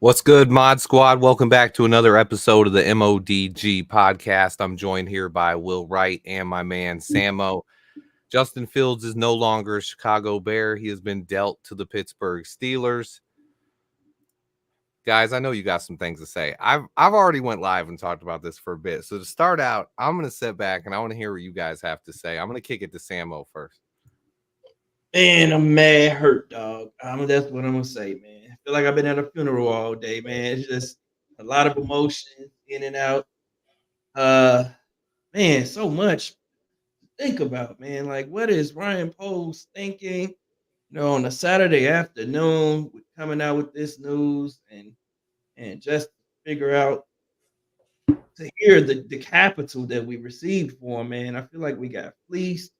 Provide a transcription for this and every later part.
What's good, Mod Squad? Welcome back to another episode of the MODG podcast. I'm joined here by Will Wright and my man Samo. Justin Fields is no longer a Chicago Bear. He has been dealt to the Pittsburgh Steelers. Guys, I know you got some things to say. I've already went live and talked about this for a bit. So to start out, I'm going to sit back and I want to hear what you guys have to say. I'm going to kick it to Samo first. Man, I'm mad hurt, dog. That's what I'm gonna say, man. I feel like I've been at a funeral all day, man. It's just a lot of emotion in and out. Uh Man, so much to think about, man. Like, what is Ryan Poles thinking? On a Saturday afternoon, with coming out with this news and just figure out to hear the capital that we received for him, man. I feel like we got fleeced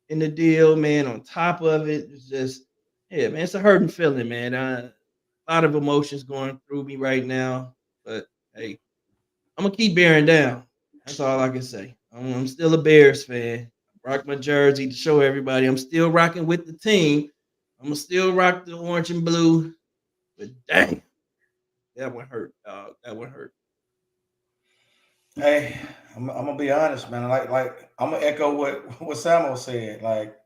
in the deal, man. On top of it, it's just yeah, man. It's a hurting feeling, man. A lot of emotions going through me right now, but hey, I'm gonna keep bearing down. That's all I can say. I'm still a Bears fan. Rock my jersey to show everybody I'm still rocking with the team. I'm gonna still rock the orange and blue. But dang, that one hurt, dog. That one hurt. Hey, I'm gonna be honest, man. Like I'm gonna echo what Samo said. Like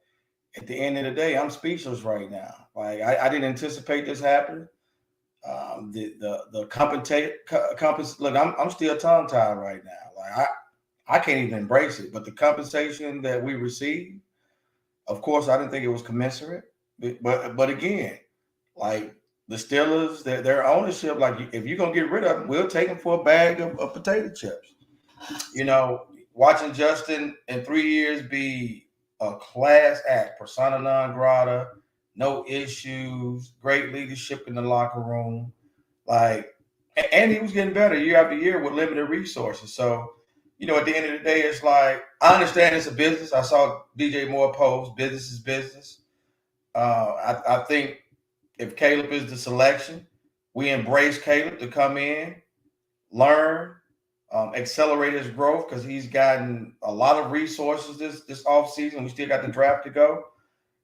at the end of the day, I'm speechless right now. Like I didn't anticipate this happening. The compass. Look, I'm still tongue tied right now. Like I can't even embrace it. But the compensation that we received, of course, I didn't think it was commensurate. But again, like the Steelers, their ownership, like if you're gonna get rid of them, we'll take them for a bag of potato chips. Watching Justin in 3 years be a class act, persona non grata, no issues, great leadership in the locker room, like, and he was getting better year after year with limited resources. So, at the end of the day, it's like I understand it's a business. I saw DJ Moore post, business is business. I think if Caleb is the selection, we embrace Caleb to come in, learn, accelerate his growth because he's gotten a lot of resources this offseason. We still got the draft to go.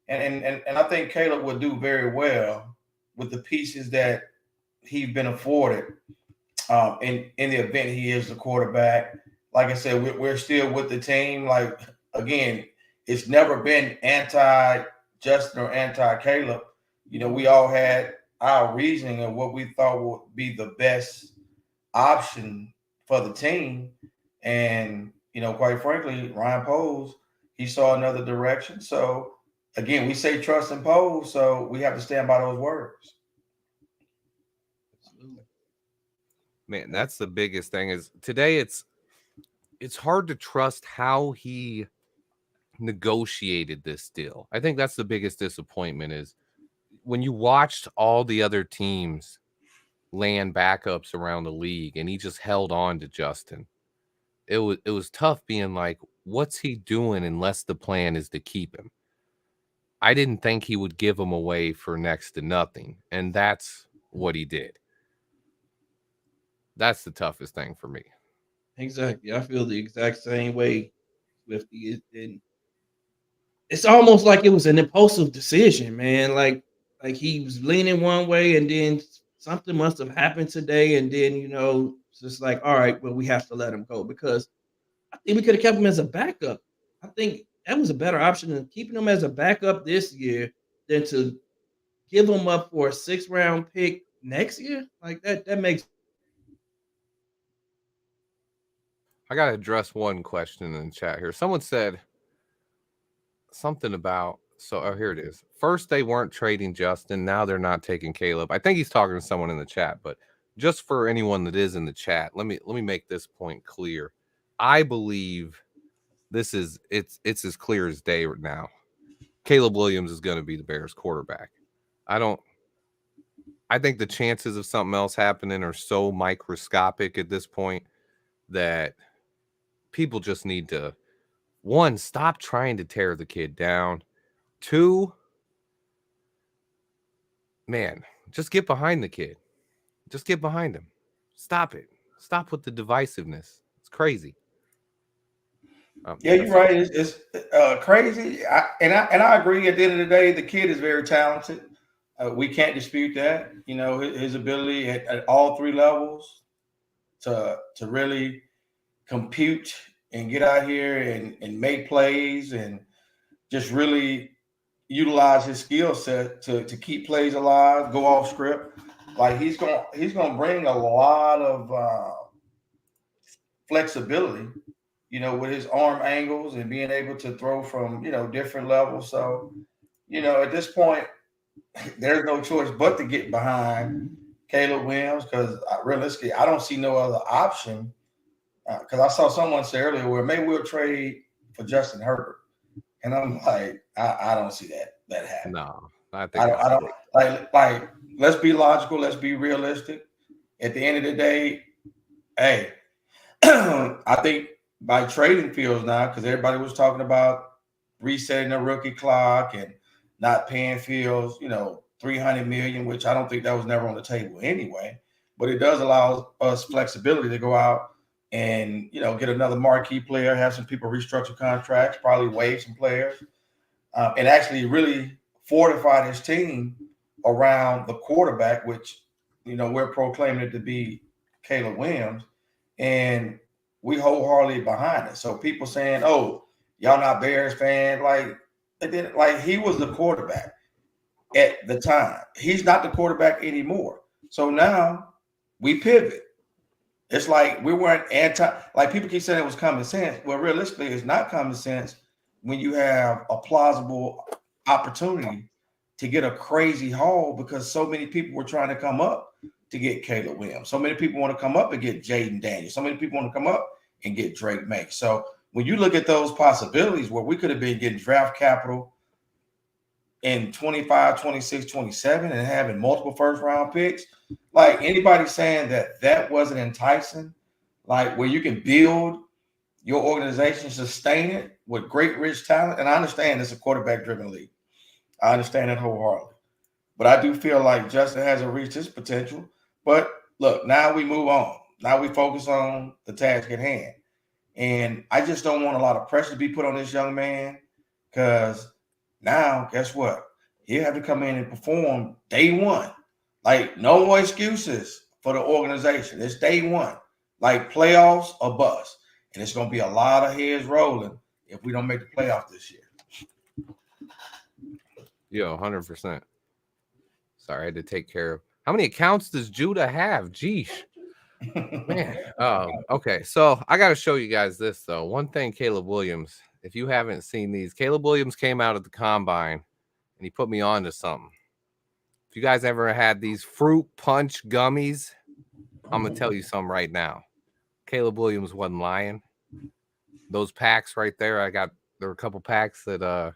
And I think Caleb would do very well with the pieces that he's been afforded in the event he is the quarterback. Like I said, we're still with the team. Like, again, it's never been anti-Justin or anti-Caleb. We all had our reasoning of what we thought would be the best option for the team. And, quite frankly, Ryan Poles, he saw another direction. So, again, we say trust in Poles, so we have to stand by those words. Absolutely. Man, that's the biggest thing is today it's hard to trust how he negotiated this deal. I think that's the biggest disappointment is when you watched all the other teams land backups around the league and he just held on to Justin. It was tough being like, what's he doing unless the plan is to keep him? I didn't think he would give him away for next to nothing, and that's what he did. That's the toughest thing for me. Exactly. I feel the exact same way, Swifty. It's almost like it was an impulsive decision, man. Like he was leaning one way, and then something must have happened today, and then it's just like, all right, well, we have to let him go because I think we could have kept him as a backup. I think that was a better option than keeping him as a backup this year than to give him up for a 6th round pick next year. Like that makes I got to address one question in the chat here. Someone said something about here it is. First they weren't trading Justin, now they're not taking Caleb. I think he's talking to someone in the chat, but just for anyone that is in the chat, let me make this point clear. I believe it's as clear as day right now. Caleb Williams is going to be the Bears quarterback. I think the chances of something else happening are so microscopic at this point that people just need to, one, stop trying to tear the kid down. Two, man, just get behind the kid. Just get behind him. Stop it. Stop with the divisiveness. It's crazy. Yeah, you're right. It's crazy. And I agree. At the end of the day, the kid is very talented. We can't dispute that. You know, his ability at all three levels to really compute and get out here and make plays and just really utilize his skill set to keep plays alive, go off script. Like he's gonna bring a lot of flexibility, you know, with his arm angles and being able to throw from, you know, different levels. So, you know, at this point, there's no choice but to get behind Caleb Williams because realistically, I don't see no other option. Because I saw someone say earlier where maybe we'll trade for Justin Herbert, and I'm like, I don't see that happen. No, I think I don't like. Let's be logical. Let's be realistic. At the end of the day, hey, I think by trading Fields now, because everybody was talking about resetting the rookie clock and not paying Fields, you know, $300 million, which I don't think that was never on the table anyway. But it does allow us flexibility to go out and, you know, get another marquee player, have some people restructure contracts, probably waive some players, and actually really fortify this team around the quarterback, which, you know, we're proclaiming it to be Caleb Williams, and we wholeheartedly behind it. So people saying, "Oh, y'all not Bears fans," like he was the quarterback at the time. He's not the quarterback anymore. So now we pivot. It's like we weren't like people keep saying it was common sense. Well, realistically, it's not common sense when you have a plausible opportunity to get a crazy haul because so many people were trying to come up to get Caleb Williams. So many people want to come up and get Jaden Daniels. So many people want to come up and get Drake May. So when you look at those possibilities where we could have been getting draft capital in 25, 26, 27 and having multiple first round picks, like anybody saying that wasn't enticing, like where you can build your organization, sustain it with great rich talent. And I understand it's a quarterback driven league. I understand that wholeheartedly. But I do feel like Justin hasn't reached his potential. But look, now we move on. Now we focus on the task at hand. And I just don't want a lot of pressure to be put on this young man because now, guess what? He'll have to come in and perform day one. Like, no more excuses for the organization. It's day one. Like, playoffs or bust. And it's going to be a lot of heads rolling if we don't make the playoff this year. Yo, 100%. Sorry, I had to take care of. How many accounts does Judah have? Geesh. Man. Okay, so I got to show you guys this, though. One thing, Caleb Williams, if you haven't seen these, Caleb Williams came out at the combine and he put me on to something. If you guys ever had these fruit punch gummies, I'm going to tell you something right now. Caleb Williams wasn't lying. Those packs right there, there were a couple packs that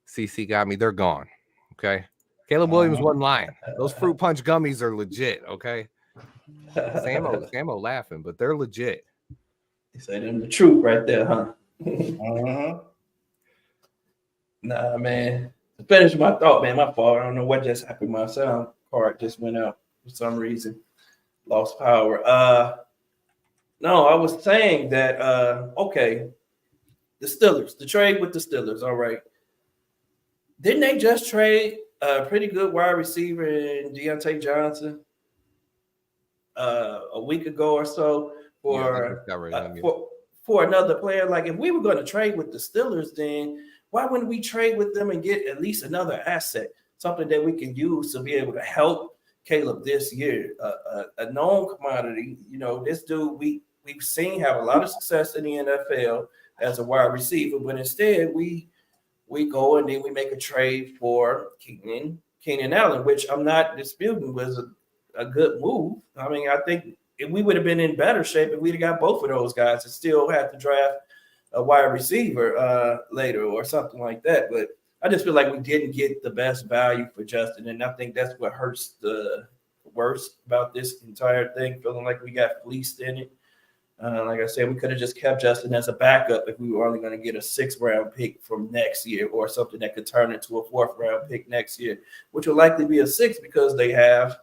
CC got me. They're gone. Okay. Caleb Williams wasn't lying. Those fruit punch gummies are legit. Okay. Samo laughing, but they're legit. He said them the truth right there, huh? Nah, man. To finish my thought, man, my fault. I don't know what just happened. My sound card just went out for some reason. Lost power. No, I was saying that okay, the Steelers, the trade with the Steelers, all right. Didn't they just trade a pretty good wide receiver in Deontay Johnson a week ago or so for another player? Like, if we were going to trade with the Steelers, then why wouldn't we trade with them and get at least another asset, something that we can use to be able to help Caleb this year? A known commodity, you know, this dude we've seen have a lot of success in the NFL as a wide receiver, but instead we go and then we make a trade for Keenan Allen, which I'm not disputing was a good move. I mean, I think we would have been in better shape if we'd have got both of those guys and still had to draft a wide receiver later or something like that. But I just feel like we didn't get the best value for Justin, and I think that's what hurts the worst about this entire thing, feeling like we got fleeced in it. Like I said, we could have just kept Justin as a backup if we were only going to get a 6th round pick from next year or something that could turn into a 4th round pick next year, which will likely be a 6th because they have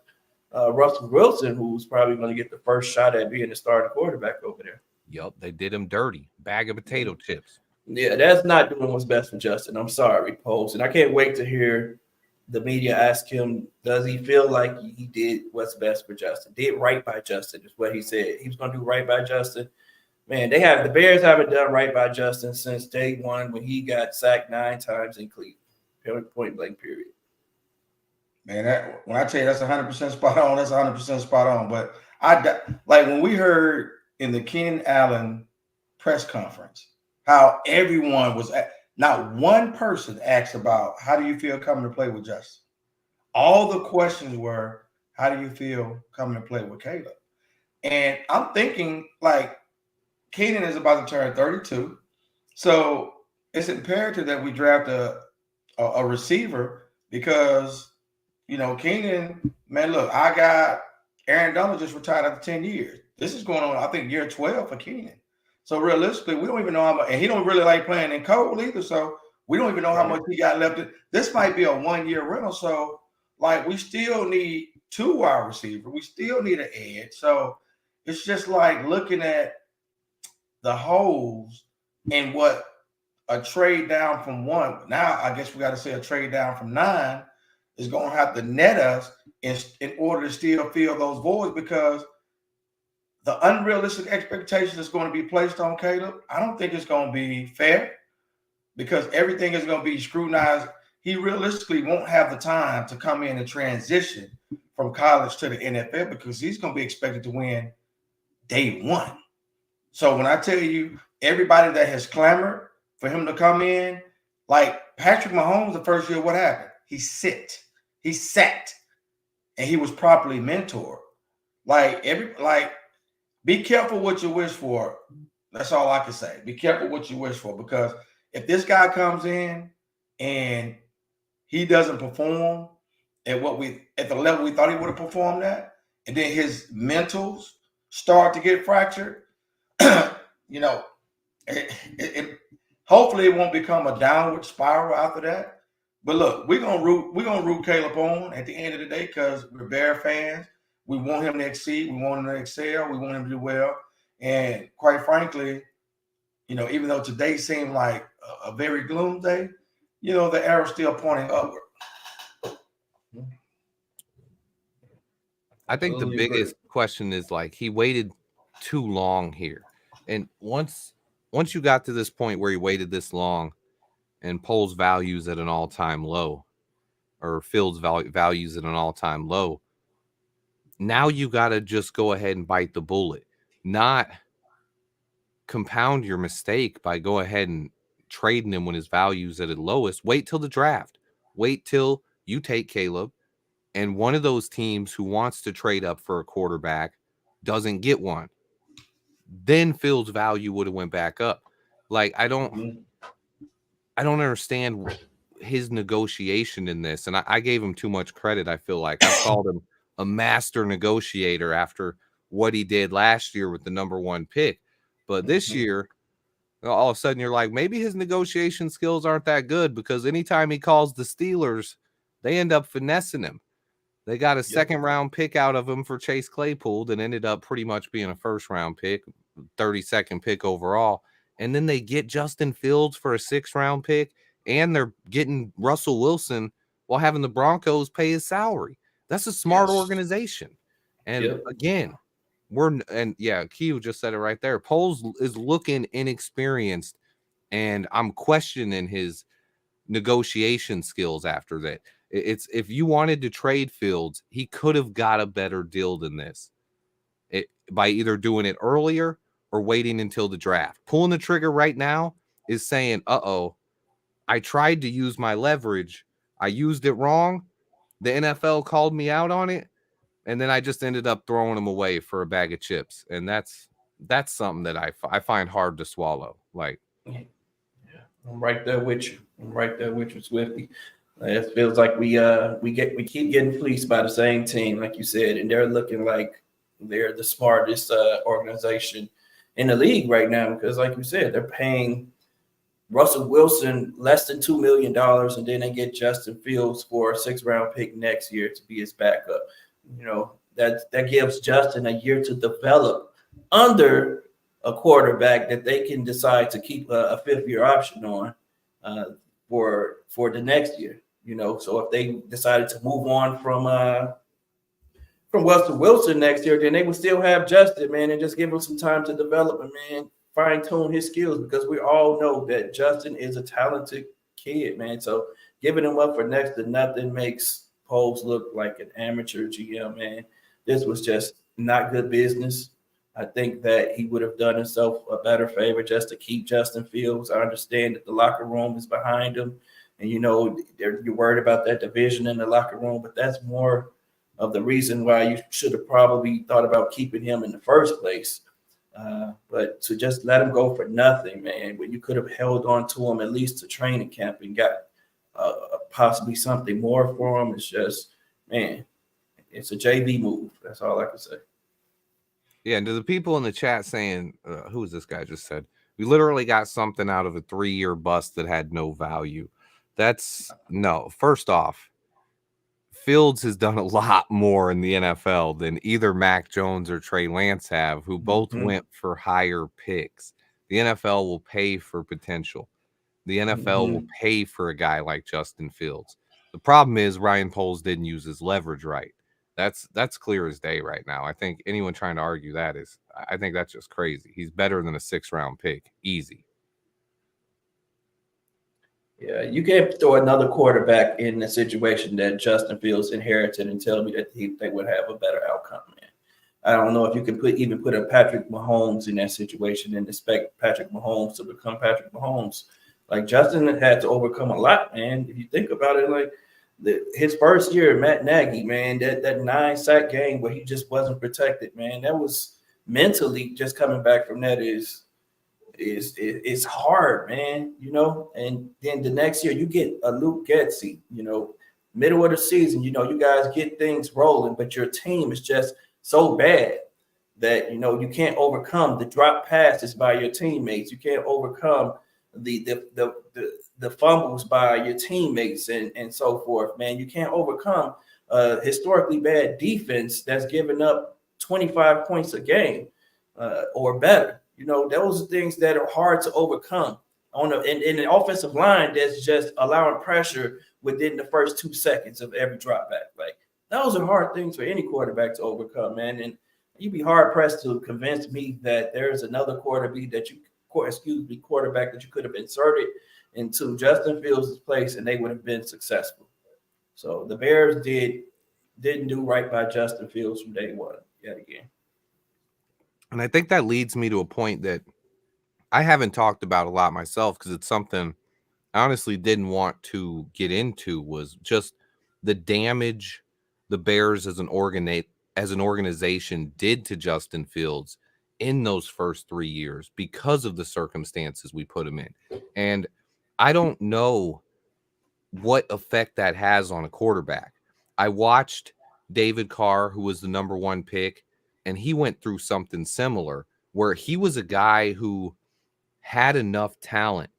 Russell Wilson, who's probably going to get the first shot at being the starting quarterback over there. Yup, they did him dirty. Bag of potato chips. Yeah, that's not doing what's best for Justin. I'm sorry, Post. And I can't wait to hear the media asked him, does he feel like he did what's best for Justin? Did right by Justin is what he said. He was going to do right by Justin. Man, the Bears haven't done right by Justin since day one when he got sacked 9 times in Cleveland. Point blank, period. Man, when I tell you that's 100% spot on, that's 100% spot on. But like when we heard in the Keenan Allen press conference how everyone was not one person asked about how do you feel coming to play with Justin. All the questions were, how do you feel coming to play with Caleb? And I'm thinking like Keenan is about to turn 32. So it's imperative that we draft a receiver because, you know, Keenan, man, look, I got Aaron Donald just retired after 10 years. This is going on, I think, year 12 for Keenan. So realistically, we don't even know how much, and he don't really like playing in cold either. So we don't even know how much he got left. This might be a 1-year rental. So, like, we still need 2 wide receivers. We still need an edge. So it's just like looking at the holes and what a trade down from 1. Now, I guess we got to say a trade down from 9 is going to have to net us in order to still fill those voids because the unrealistic expectation that's going to be placed on Caleb, I don't think it's going to be fair because everything is going to be scrutinized. He realistically won't have the time to come in and transition from college to the NFL because he's going to be expected to win day 1. So when I tell you everybody that has clamored for him to come in, like Patrick Mahomes, the first year, what happened? He sat, and he was properly mentored. Be careful what you wish for. That's all I can say. Be careful what you wish for because if this guy comes in and he doesn't perform at the level we thought he would have performed at, and then his mentals start to get fractured, you know, hopefully it won't become a downward spiral after that. But look, we're gonna root Caleb on at the end of the day because we're Bear fans. We want him to exceed. We want him to excel. We want him to do well. And quite frankly, you know, even though today seemed like a very gloom day, you know, the arrow's still pointing upward. I think the biggest question is like he waited too long here. And once you got to this point where he waited this long and Poles values at an all-time low or Fields values at an all-time low, now you got to just go ahead and bite the bullet, not compound your mistake by go ahead and trading him when his value's at its lowest. Wait till the draft. Wait till you take Caleb and one of those teams who wants to trade up for a quarterback doesn't get one. Then Fields' value would have went back up. Like, I don't understand his negotiation in this. And I gave him too much credit. I feel like I called him a master negotiator after what he did last year with the number 1 pick. But this year, all of a sudden you're like, maybe his negotiation skills aren't that good because anytime he calls the Steelers, they end up finessing him. They got a 2nd round pick out of him for Chase Claypool that ended up pretty much being a 1st round pick, 32nd pick overall. And then they get Justin Fields for a 6th round pick, and they're getting Russell Wilson while having the Broncos pay his salary. That's a smart organization. And again, Q just said it right there. Poles is looking inexperienced, and I'm questioning his negotiation skills after that. It's if you wanted to trade Fields, he could have got a better deal than this by either doing it earlier or waiting until the draft. Pulling the trigger right now is saying, I tried to use my leverage. I used it wrong. The NFL called me out on it. And then I just ended up throwing him away for a bag of chips. And that's something that I find hard to swallow. Like, I'm right there with you, Swifty. It feels like we keep getting fleeced by the same team, like you said, and they're looking like they're the smartest organization in the league right now because, like you said, they're paying Russell Wilson less than $2 million, and then they get Justin Fields for a 6th round pick next year to be his backup. You know, that gives Justin a year to develop under a quarterback that they can decide to keep a 5th year option on for the next year. So if they decided to move on from Russell Wilson next year, then they would still have Justin, man, and just give him some time to develop and, man, fine tune his skills, because we all know that Justin is a talented kid, man. So giving him up for next to nothing makes Poles look like an amateur GM, man. This was just not good business. I think that he would have done himself a better favor just to keep Justin Fields. I understand that the locker room is behind him, and you're worried about that division in the locker room, but that's more of the reason why you should have probably thought about keeping him in the first place. But to just let him go for nothing, man, when you could have held on to him at least to training camp and got possibly something more for him, it's just, man, it's a JV move. That's all I can say. Yeah, and to the people in the chat saying, who is this guy just said? We literally got something out of a 3-year bust that had no value. No. First off, Fields has done a lot more in the NFL than either Mac Jones or Trey Lance have, who both went for higher picks. The NFL will pay for potential. The NFL will pay for a guy like Justin Fields. The problem is Ryan Poles didn't use his leverage right. That's clear as day right now. I think anyone trying to argue that I think that's just crazy. He's better than a 6th-round pick. Easy. Yeah, you can't throw another quarterback in the situation that Justin Fields inherited and tell me that they would have a better outcome, man. I don't know if you can put a Patrick Mahomes in that situation and expect Patrick Mahomes to become Patrick Mahomes. Like, Justin had to overcome a lot, man. If you think about it, like his first year, Matt Nagy, man, that 9-sack game where he just wasn't protected, man, that was mentally just coming back from that is hard, man, and then the next year you get a Luke Getsy, middle of the season, you guys get things rolling, but your team is just so bad that, you can't overcome the drop passes by your teammates. You can't overcome the fumbles by your teammates and so forth, man. You can't overcome historically bad defense that's giving up 25 points a game or better. Those are things that are hard to overcome in the offensive line that's just allowing pressure within the first 2 seconds of every drop back. Like, those are hard things for any quarterback to overcome, man. And you'd be hard pressed to convince me that there's another quarterback that you could have inserted into Justin Fields' place and they would have been successful. So the Bears didn't do right by Justin Fields from day one yet again. And I think that leads me to a point that I haven't talked about a lot myself, because it's something I honestly didn't want to get into, was just the damage the Bears as an organization did to Justin Fields in those first 3 years because of the circumstances we put him in. And I don't know what effect that has on a quarterback. I watched David Carr, who was the number 1 pick, and he went through something similar where he was a guy who had enough talent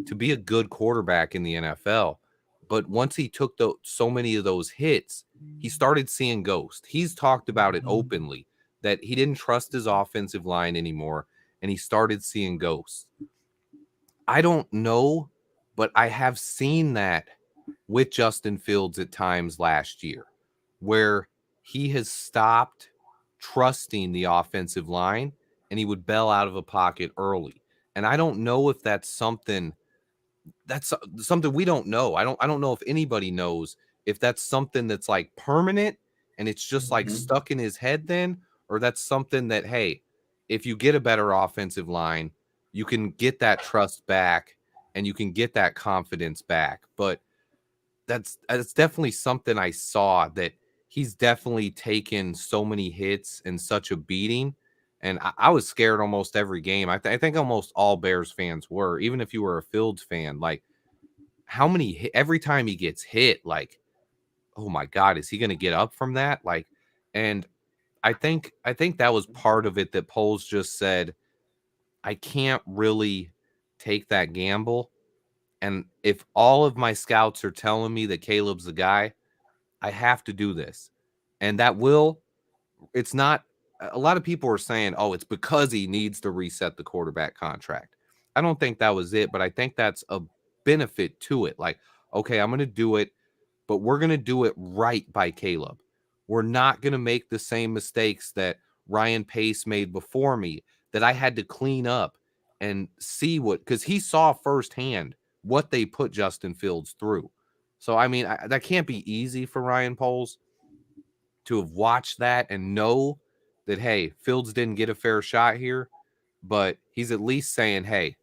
to be a good quarterback in the NFL. But once he took so many of those hits, he started seeing ghosts. He's talked about it openly, that he didn't trust his offensive line anymore, and he started seeing ghosts. I don't know, but I have seen that with Justin Fields at times last year, where he has stopped trusting the offensive line and he would bail out of a pocket early. And I don't know if that's something we don't know. I don't know if anybody knows if that's something that's like permanent and it's just like stuck in his head then, or that's something that, hey, if you get a better offensive line, you can get that trust back and you can get that confidence back. But that's definitely something I saw, that he's definitely taken so many hits and such a beating. And I was scared almost every game. I think almost all Bears fans were, even if you were a Fields fan. Like, how many every time he gets hit, like, oh my God, is he going to get up from that? Like, and I think that was part of it, that Poles just said, I can't really take that gamble. And if all of my scouts are telling me that Caleb's the guy, I have to do this. And it's not, a lot of people are saying, oh, it's because he needs to reset the quarterback contract. I don't think that was it, but I think that's a benefit to it. Like, okay, I'm going to do it. but we're going to do it right by Caleb. We're not going to make the same mistakes that Ryan Pace made before me, that I had to clean up and see what, because he saw firsthand what they put Justin Fields through. So, I mean, that can't be easy for Ryan Poles to have watched that and know that, hey, Fields didn't get a fair shot here, but he's at least saying, hey,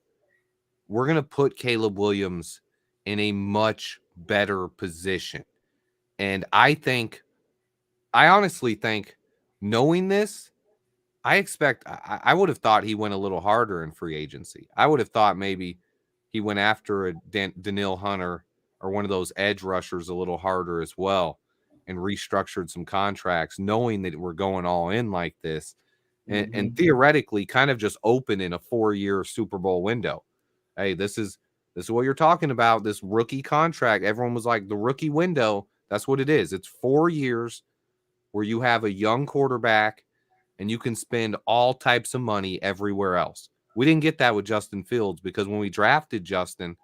we're going to put Caleb Williams in a much better position. And I honestly think, knowing this, I would have thought he went a little harder in free agency. I would have thought maybe he went after a Danielle Hunter or one of those edge rushers a little harder as well, and restructured some contracts, knowing that we're going all in like this, and theoretically kind of just open in a 4-year Super Bowl window. Hey, this is what you're talking about, this rookie contract. Everyone was like, the rookie window, that's what it is. It's 4 years where you have a young quarterback and you can spend all types of money everywhere else. We didn't get that with Justin Fields, because when we drafted Justin,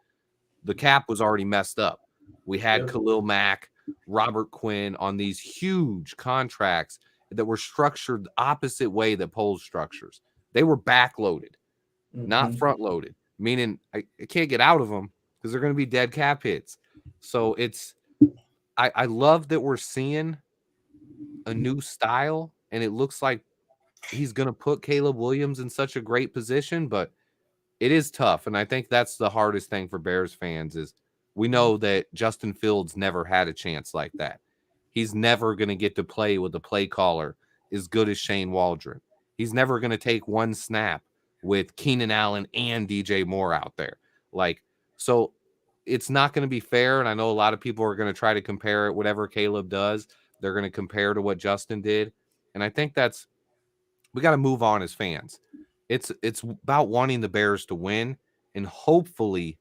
the cap was already messed up. We had Khalil Mack, Robert Quinn on these huge contracts that were structured the opposite way that Poles structures. They were backloaded, not front loaded, meaning I can't get out of them because they're going to be dead cap hits. So I love that we're seeing a new style, and it looks like he's going to put Caleb Williams in such a great position, but it is tough. And I think that's the hardest thing for Bears fans is we know that Justin Fields never had a chance like that. He's never going to get to play with a play caller as good as Shane Waldron. He's never going to take one snap with Keenan Allen and DJ Moore out there. So it's not going to be fair. And I know a lot of people are going to try to compare it. Whatever Caleb does, they're going to compare to what Justin did. And I think we got to move on as fans. It's about wanting the Bears to win, and hopefully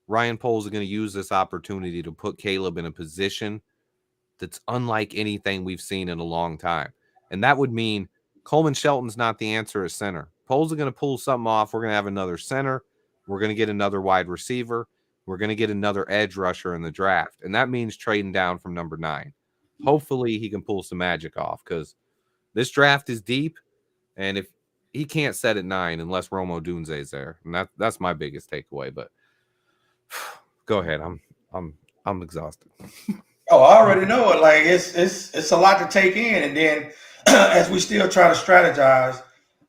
Ryan Poles is going to use this opportunity to put Caleb in a position that's unlike anything we've seen in a long time. And that would mean Coleman Shelton's not the answer at center. Poles is going to pull something off. We're going to have another center. We're going to get another wide receiver. We're going to get another edge rusher in the draft. And that means trading down from number 9. Hopefully he can pull some magic off, because this draft is deep. And if he can't set at 9 unless Rome Odunze is there, and that's my biggest takeaway. But go ahead, I'm exhausted. Oh, I already know it. Like it's a lot to take in, and then as we still try to strategize.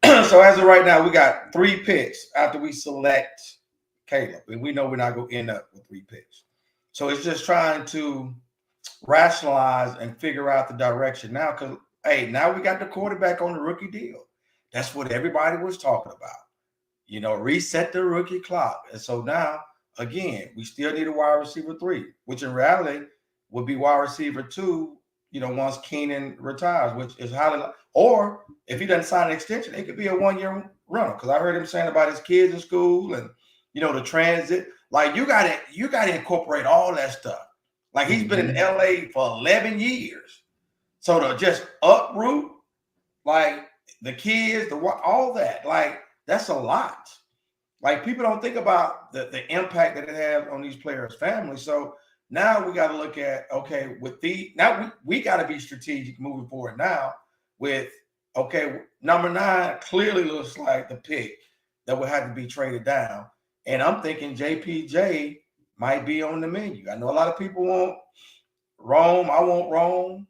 So as of right now, we got 3 picks after we select Caleb, and we know we're not going to end up with 3 picks. So it's just trying to rationalize and figure out the direction now. Because now we got the quarterback on the rookie deal. That's what everybody was talking about. Reset the rookie clock. And so now, again, we still need a wide receiver 3, which in reality would be wide receiver 2, once Keenan retires, which is highly, or if he doesn't sign an extension, it could be a 1-year runner. Because I heard him saying about his kids in school and, the transit. Like, you got to incorporate all that stuff. Like, he's been in LA for 11 years. So to just uproot, like, the kids, all that, like, that's a lot. Like, people don't think about the impact that it has on these players' families. So now we got to look at, okay, now we got to be strategic moving forward now with, okay, number 9 clearly looks like the pick that would have to be traded down. And I'm thinking JPJ might be on the menu. I know a lot of people want Rome. I want Rome.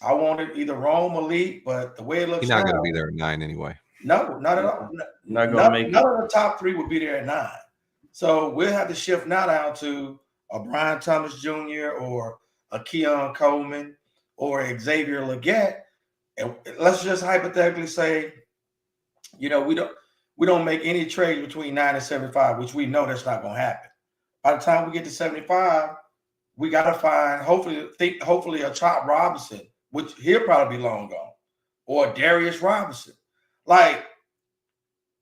I wanted either Rome or Elite, but the way it looks, he's not going to be there at 9 anyway. No, not at all. Not going to make it. None of the top 3 would be there at 9. So we'll have to shift now down to a Brian Thomas Jr. or a Keon Coleman or Xavier Legette. And let's just hypothetically say, we don't make any trades between 9 and 75, which we know that's not going to happen. By the time we get to 75, we got to find hopefully a Chop Robinson, which he'll probably be long gone, or Darius Robinson. Like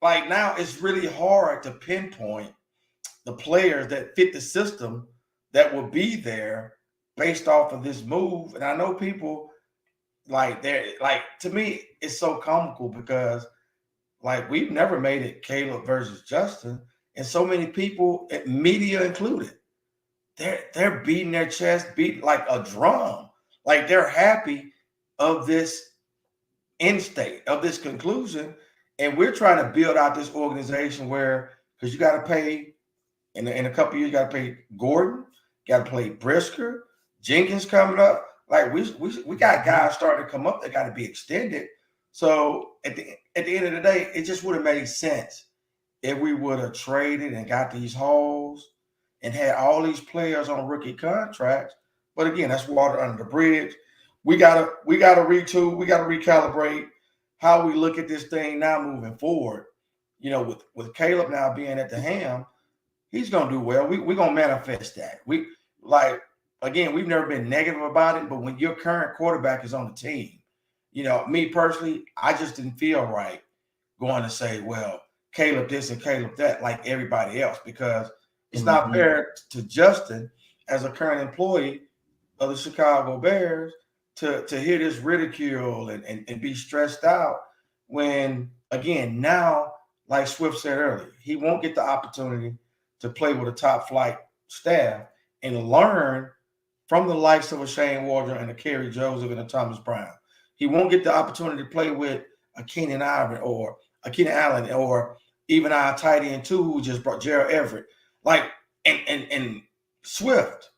now it's really hard to pinpoint the players that fit the system that will be there based off of this move. And I know people to me, it's so comical because we've never made it Caleb versus Justin. And so many people, media included, they're beating their chest, beat like a drum. Like they're happy of this end state, of this conclusion. And we're trying to build out this organization where, because you got to pay in a couple of years, you got to pay Gordon, got to play Brisker, Jenkins coming up. Like we got guys starting to come up that got to be extended. So at the end of the day, it just would have made sense if we would have traded and got these hauls and had all these players on rookie contracts. But again, that's water under the bridge. We gotta retool, we gotta recalibrate how we look at this thing now moving forward. You know, with Caleb now being at the helm, he's gonna do well. We're gonna manifest that. We like again, we've never been negative about it, but when your current quarterback is on the team, you know, me personally, I just didn't feel right going to say, well, Caleb this and Caleb that, like everybody else, because it's not fair to Justin as a current employee of the Chicago Bears to hear this ridicule and be stressed out when, again, now, like Swift said earlier, he won't get the opportunity to play with a top flight staff and learn from the likes of a Shane Waldron and a Kerry Joseph and a Thomas Brown. He won't get the opportunity to play with a Keenan Allen or even our tight end too, who just brought Gerald Everett. Like, and Swift.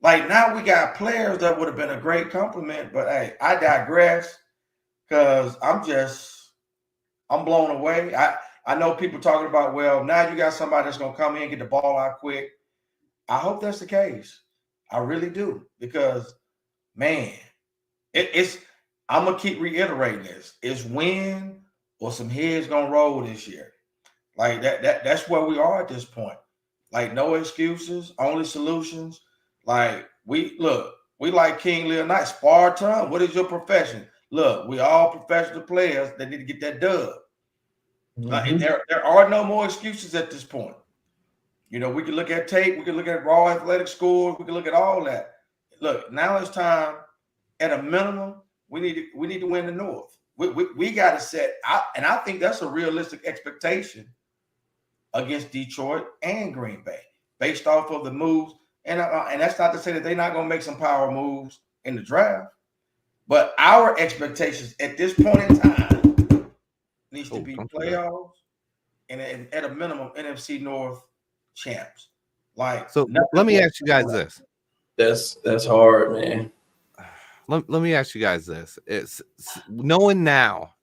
Like, now we got players that would have been a great compliment, but hey, I digress because I'm blown away. I know people talking about, well, now you got somebody that's going to come in and get the ball out quick. I hope that's the case. I really do, because, man, I'm going to keep reiterating this. It's win or some heads going to roll this year. Like, that's where we are at this point. Like, no excuses, only solutions. Like, we like King Leonidas, Spartan. What is your profession? Look, we all professional players that need to get that dub. And there are no more excuses at this point. You know, we can look at tape, we can look at raw athletic scores, we can look at all that. Look, now it's time. At a minimum, we need to win the North. We got to set out, and I think that's a realistic expectation against Detroit and Green Bay, based off of the moves. And that's not to say that they're not going to make some power moves in the draft, but our expectations at this point in time needs to be playoffs and at a minimum NFC North champs. Like, so let me ask you guys this. That's hard, man. Let me ask you guys this. It's knowing now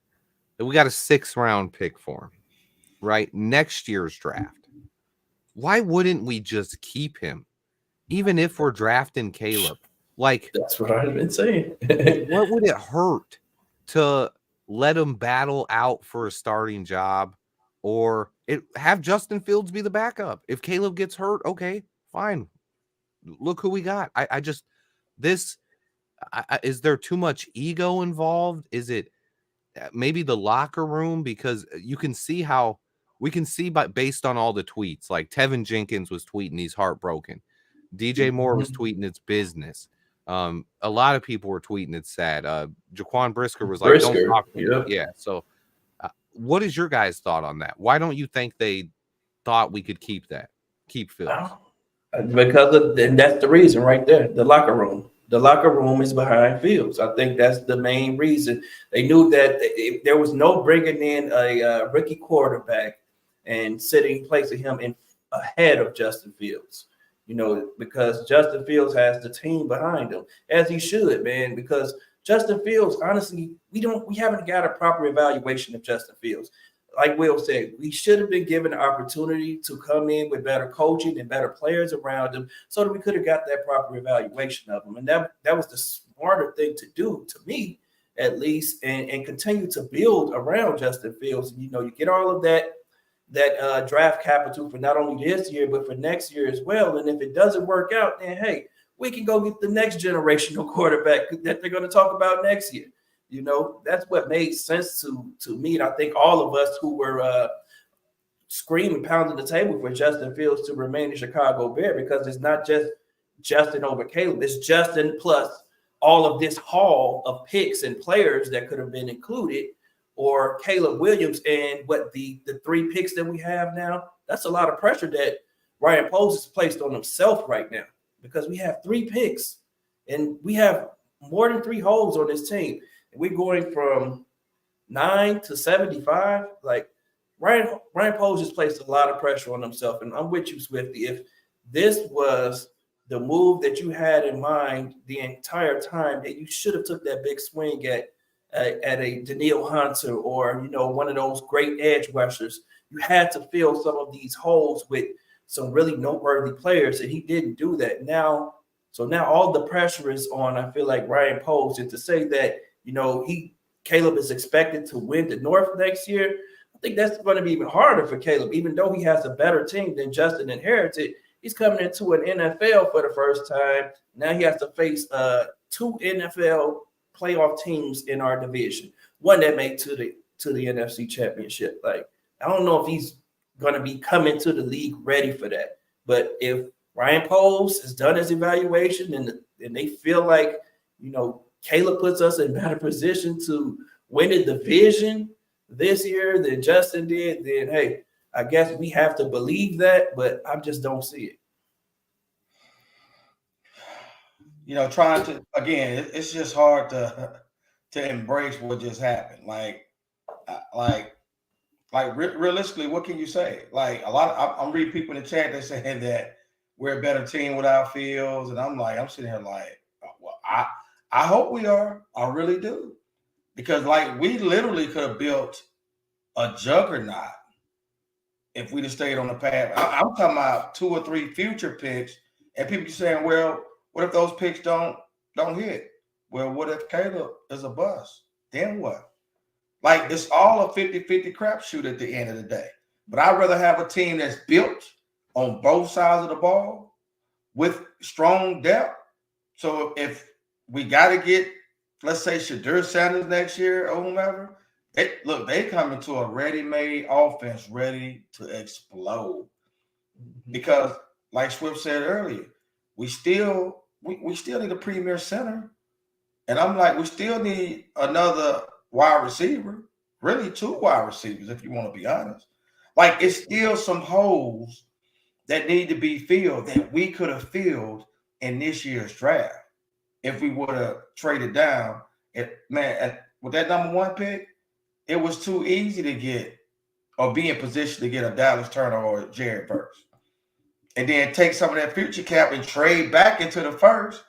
that we got a 6th round pick for him, right? Next year's draft. Why wouldn't we just keep him? Even if we're drafting Caleb, like, that's what I've been saying. What would it hurt to let him battle out for a starting job, or have Justin Fields be the backup? If Caleb gets hurt, okay, fine. Look who we got. Is there too much ego involved? Is it maybe the locker room? Because we can see based on all the tweets, like Tevin Jenkins was tweeting he's heartbroken. DJ Moore was tweeting it's business. A lot of people were tweeting it's sad. Jaquan Brisker was like, don't talk to me. Yeah. So what is your guys' thought on that? Why don't you think they thought we could keep Fields? And that's the reason right there. The locker room. The locker room is behind Fields. I think that's the main reason. They knew that there was no bringing in a rookie quarterback and placing him ahead of Justin Fields. You know, because Justin Fields has the team behind him, as he should, man. Because Justin Fields, honestly, we haven't got a proper evaluation of Justin Fields. Like Will said, we should have been given the opportunity to come in with better coaching and better players around him, so that we could have got that proper evaluation of him. And that was the smarter thing to do, to me, at least, and continue to build around Justin Fields. You know, you get all of that draft capital for not only this year, but for next year as well. And if it doesn't work out, then, hey, we can go get the next generational quarterback that they're going to talk about next year. You know, that's what made sense to me. And I think all of us who were screaming, pounding the table for Justin Fields to remain a Chicago Bear, because it's not just Justin over Caleb. It's Justin plus all of this haul of picks and players that could have been included, or Caleb Williams and what the 3 picks that we have now. That's a lot of pressure that Ryan Poles has placed on himself right now, because we have 3 picks and we have more than 3 holes on this team. And we're going from 9 to 75. Like Ryan Poles just placed a lot of pressure on himself. And I'm with you, Swifty. If this was the move that you had in mind the entire time, that you should have took that big swing at a Danielle Hunter or, you know, one of those great edge rushers. You had to fill some of these holes with some really noteworthy players, and he didn't do that. Now all the pressure is on, I feel like, Ryan Poles. And to say that, you know, Caleb is expected to win the North next year, I think that's going to be even harder for Caleb. Even though he has a better team than Justin inherited, he's coming into an NFL for the first time. Now he has to face 2 NFL playoff teams in our division, one that made to the NFC Championship. Like, I don't know if he's going to be coming to the league ready for that. But if Ryan Poles has done his evaluation and they feel like, you know, Caleb puts us in better position to win the division this year than Justin did, then, hey, I guess we have to believe that, but I just don't see it. You know, trying to, again, it's just hard to embrace what just happened. Realistically, what can you say? Like, I'm reading people in the chat that saying that we're a better team without Fields, and I'm sitting here like, well, I hope we are. I really do, because like we literally could have built a juggernaut if we'd have stayed on the path. I'm talking about 2 or 3 future picks, and people saying, well, what if those picks don't hit? Well, what if Caleb is a bust? Then what? Like, it's all a 50-50 crapshoot at the end of the day. But I'd rather have a team that's built on both sides of the ball with strong depth. So if we got to get, let's say, Shadur Sanders next year or whomever, they come into a ready-made offense ready to explode. Because, like Swift said earlier, we still need a premier center. And I'm like, we still need another wide receiver, really 2 wide receivers, if you want to be honest. Like, it's still some holes that need to be filled that we could have filled in this year's draft if we would have traded down. With that number 1 pick, it was too easy to get or be in position to get a Dallas Turner or Jared Verse. And then take some of that future cap and trade back into the first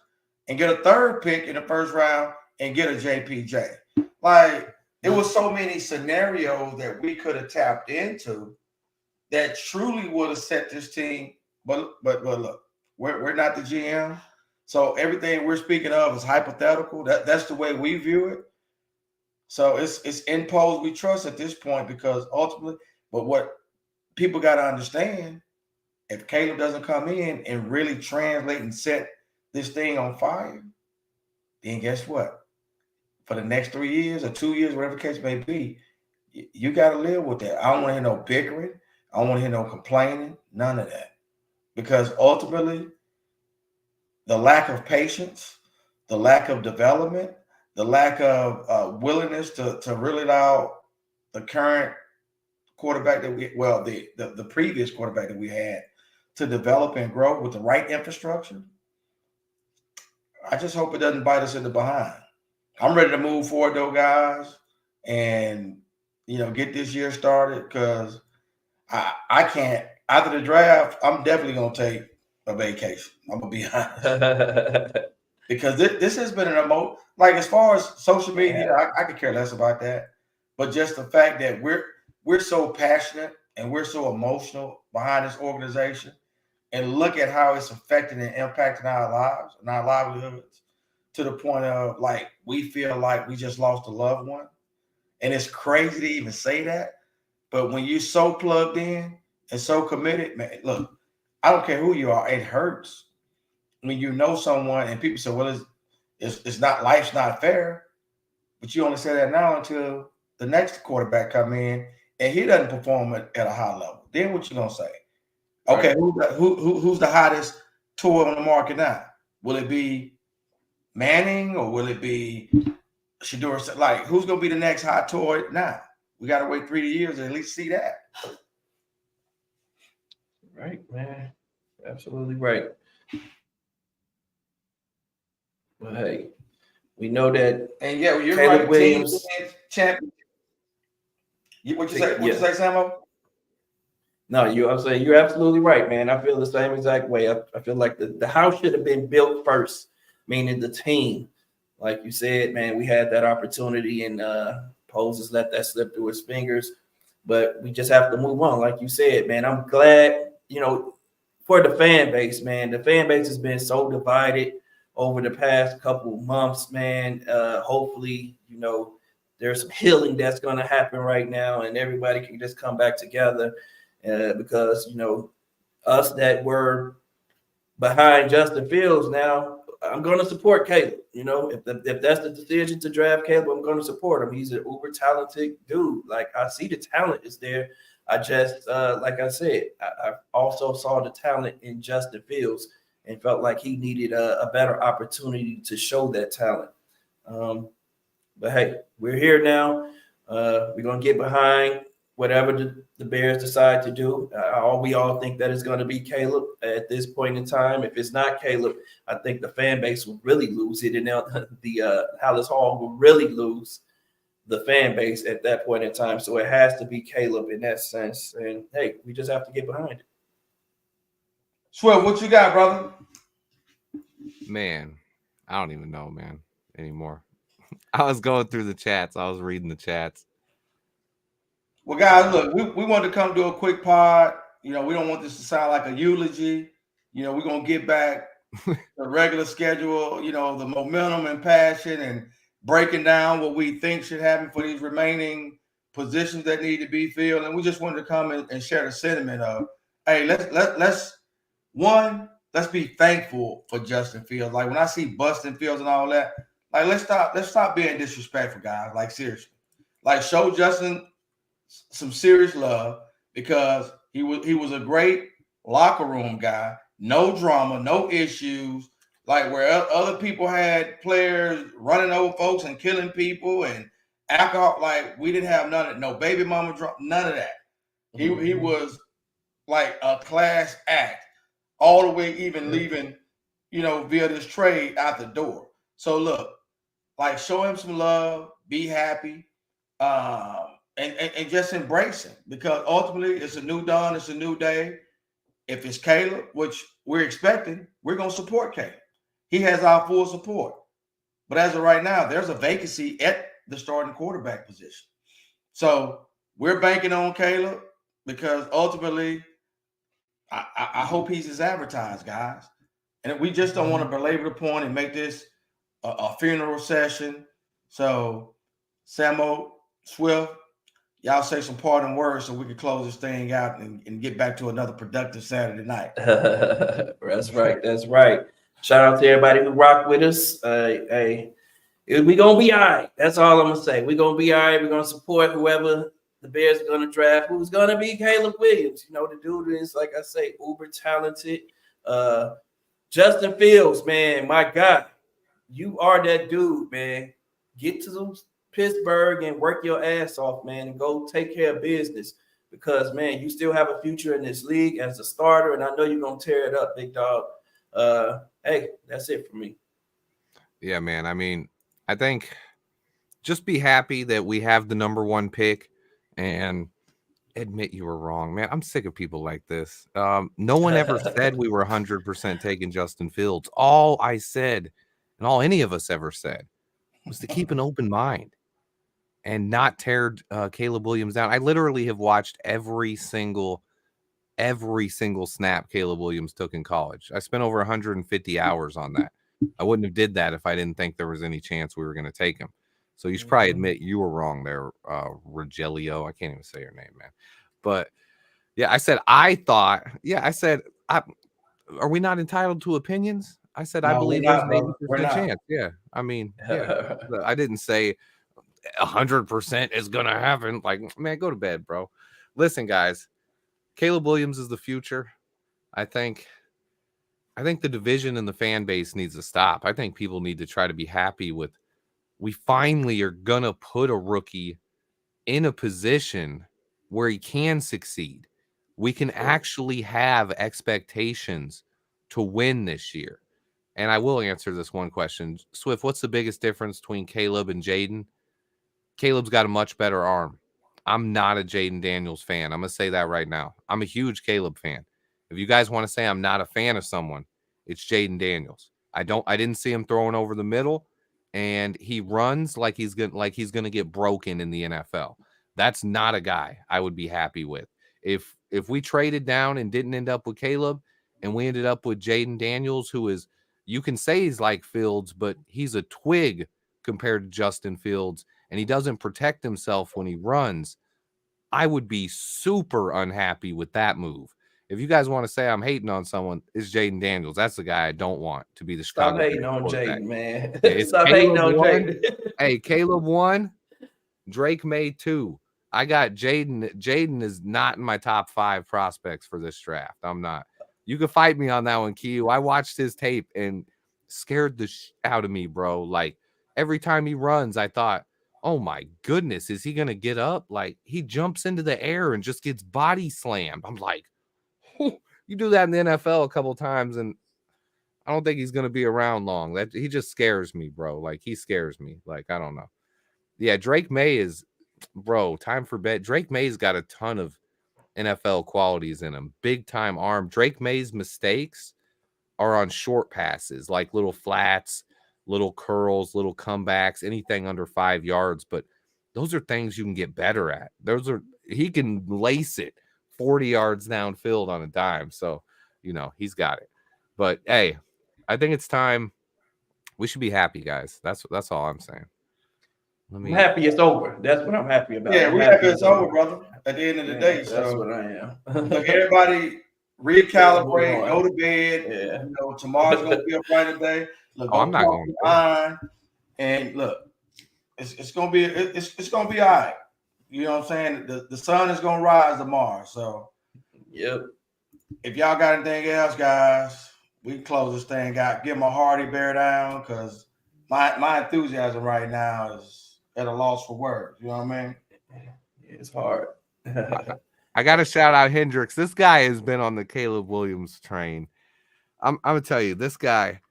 and get a 3rd pick in the first round and get a JPJ. Like, it was so many scenarios that we could have tapped into that truly would have set this team. But look, we're not the GM. So everything we're speaking of is hypothetical. That's the way we view it. So it's in Poles we trust at this point, because ultimately, but what people got to understand, if Caleb doesn't come in and really translate and set this thing on fire, then guess what? For the next 3 years or 2 years, whatever the case may be, you got to live with that. I don't want to hear no bickering. I don't want to hear no complaining. None of that. Because ultimately, the lack of patience, the lack of development, the lack of willingness to really allow the current quarterback the previous quarterback that we had to develop and grow with the right infrastructure, I just hope it doesn't bite us in the behind. I'm ready to move forward, though, guys, and, you know, get this year started, because I can't. After the draft, I'm definitely going to take a vacation. I'm going to be honest. Because this has been an like, as far as social media, I could care less about that. But just the fact that we're so passionate and we're so emotional behind this organization, and look at how it's affecting and impacting our lives and our livelihoods, to the point of, like, we feel like we just lost a loved one. And it's crazy to even say that. But when you're so plugged in and so committed, man, look, I don't care who you are, it hurts when you know someone and people say, well, it's not, life's not fair. But you only say that now until the next quarterback come in and he doesn't perform at a high level. Then what you gonna say? Okay, right. Who's the hottest toy on the market now? Will it be Manning or will it be Shadur? Like, who's gonna be the next hot toy now? We got to wait 3 years to at least see that. Right, man. Absolutely right. But hey, we know that And yeah, you're Caleb right. Williams. Team wins champion. What you say? What Yeah. you say, Samo? No, I'm saying you're absolutely right, man. I feel the same exact way. I feel like the house should have been built first, meaning the team. Like you said, man, we had that opportunity and Poses let that slip through his fingers. But we just have to move on. Like you said, man, I'm glad, for the fan base, man. The fan base has been so divided over the past couple months, man. Hopefully, there's some healing that's going to happen right now and everybody can just come back together. Because us that were behind Justin Fields now, I'm going to support Caleb. If that's the decision to draft Caleb, I'm going to support him. He's an uber talented dude. Like I see the talent is there. I just like I said, I also saw the talent in Justin Fields and felt like he needed a better opportunity to show that talent. But hey, we're here now. We're gonna get behind whatever the Bears decide to do. We all think that it's going to be Caleb at this point in time. If it's not Caleb, I think the fan base will really lose it, and the Hallis Hall will really lose the fan base at that point in time. So it has to be Caleb in that sense. And hey, we just have to get behind it. Swift, what you got, brother? Man, I don't even know, man, anymore. I was going through the chats. I was reading the chats. Well, guys, look, we wanted to come do a quick pod. We don't want this to sound like a eulogy. We're going to get back to the regular schedule, the momentum and passion and breaking down what we think should happen for these remaining positions that need to be filled. And we just wanted to come and share the sentiment of, hey, let's be thankful for Justin Fields. Like when I see Bustin Fields and all that, like let's stop being disrespectful, guys. Like seriously. Like show Justin some serious love because he was a great locker room guy, no drama, no issues. Like where other people had players running over folks and killing people and alcohol, like we didn't have none of it. No baby mama drama, none of that. He was like a class act, all the way even leaving, via this trade out the door. So look, like show him some love, be happy. And just embrace him because ultimately it's a new dawn, it's a new day. If it's Caleb, which we're expecting, we're going to support Caleb. He has our full support. But as of right now, there's a vacancy at the starting quarterback position. So we're banking on Caleb because ultimately, I hope he's as advertised, guys. And we just don't want to belabor the point and make this a funeral session. So, Samo, Swift, y'all say some parting words so we can close this thing out and get back to another productive Saturday night. That's right. That's right. Shout out to everybody who rocked with us. Hey, we gonna be all right. That's all I'm gonna say. We're gonna be all right. We're gonna support whoever the Bears are gonna draft. Who's gonna be Caleb Williams? The dude is, like I say, uber talented. Justin Fields, man, my God, you are that dude, man. Get to Pittsburgh and work your ass off, man, and go take care of business because, man, you still have a future in this league as a starter, and I know you're going to tear it up, big dog. Hey, that's it for me. Yeah, man. I mean, I think just be happy that we have the number one pick and admit you were wrong, man. I'm sick of people like this. No one ever said we were 100% taking Justin Fields. All I said, and all any of us ever said, was to keep an open mind and not tear Caleb Williams down. I literally have watched every single snap Caleb Williams took in college. I spent over 150 hours on that. I wouldn't have did that if I didn't think there was any chance we were going to take him. So you should probably admit you were wrong there, Rogelio. I can't even say your name, man. But yeah, I said, are we not entitled to opinions? I said, no, I believe there's an 80% chance. Yeah. I mean, yeah. I didn't say 100% is going to happen. Like, man, go to bed, bro. Listen, guys, Caleb Williams is the future. I think the division and the fan base needs to stop. I think people need to try to be happy with, we finally are going to put a rookie in a position where he can succeed. We can actually have expectations to win this year. And I will answer this one question. Swift, what's the biggest difference between Caleb and Jaden? Caleb's got a much better arm. I'm not a Jaden Daniels fan. I'm going to say that right now. I'm a huge Caleb fan. If you guys want to say I'm not a fan of someone, it's Jaden Daniels. I didn't see him throwing over the middle, and he runs like he's gonna get broken in the NFL. That's not a guy I would be happy with. If we traded down and didn't end up with Caleb and we ended up with Jaden Daniels, who is, you can say he's like Fields, but he's a twig compared to Justin Fields, and he doesn't protect himself when he runs, I would be super unhappy with that move. If you guys want to say I'm hating on someone, it's Jaden Daniels. That's the guy I don't want to be the Chicago. Stop hating on Jaden, man. It's Stop hating on Jaden. Hey, Caleb 1, Drake May 2. I got Jaden. Jaden is not in my top 5 prospects for this draft. I'm not. You can fight me on that one, Q. I watched his tape and scared the out of me, bro. Like, every time he runs, I thought, oh my goodness, is he going to get up? Like, he jumps into the air and just gets body slammed. I'm like, you do that in the NFL a couple times, and I don't think he's going to be around long. That he just scares me, bro. Like, he scares me. Like, I don't know. Yeah, Drake May is, bro, time for bed. Drake May's got a ton of NFL qualities in him. Big time arm. Drake May's mistakes are on short passes, like little flats, little curls, little comebacks, anything under 5 yards. But those are things you can get better at. He can lace it 40 yards downfield on a dime. So, he's got it. But hey, I think it's time. We should be happy, guys. That's all I'm saying. I'm happy it's over. That's what I'm happy about. Yeah, we're happy it's over, brother. At the end of the day, that's so what I am. look, everybody recalibrate, go to bed. Yeah. Tomorrow's gonna be a brighter day. Look, I'm not going to. And look, it's gonna be all right. You know what I'm saying? The sun is gonna rise tomorrow. So, yep. If y'all got anything else, guys, we can close this thing out. Give them a hearty bear down, because my enthusiasm right now is at a loss for words. You know what I mean? It's hard. I got to shout out Hendricks. This guy has been on the Caleb Williams train. I'm gonna tell you, this guy,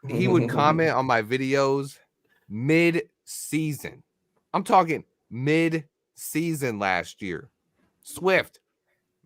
he would comment on my videos mid-season. I'm talking mid-season last year. Swift,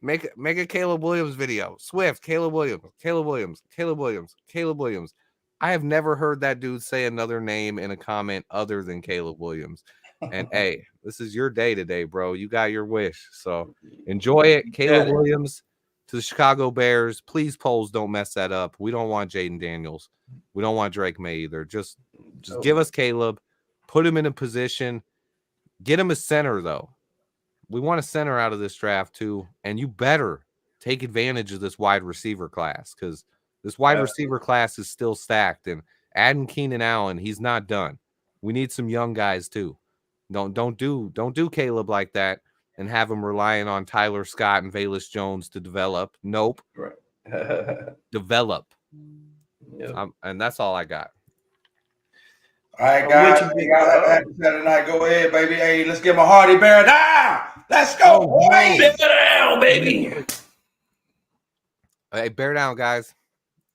make a Caleb Williams video. Swift, Caleb Williams, Caleb Williams, Caleb Williams, Caleb Williams. I have never heard that dude say another name in a comment other than Caleb Williams. And hey, this is your day today, bro. You got your wish. So enjoy it. Caleb Williams to the Chicago Bears. Please, polls, don't mess that up. We don't want Jaden Daniels. We don't want Drake May either. Just give us Caleb. Put him in a position. Get him a center, though. We want a center out of this draft, too. And you better take advantage of this wide receiver class, because this wide receiver class is still stacked. And adding Keenan Allen, he's not done. We need some young guys, too. Don't do Caleb like that and have him relying on Tyler Scott and Velus Jones to develop. Nope. Right. Develop. Yep. And that's all I got. All right, guys. Happy Saturday night. Go ahead, baby. Hey, let's give him a hearty bear down. Let's go, boy. Bear down, baby. Hey, bear down, guys.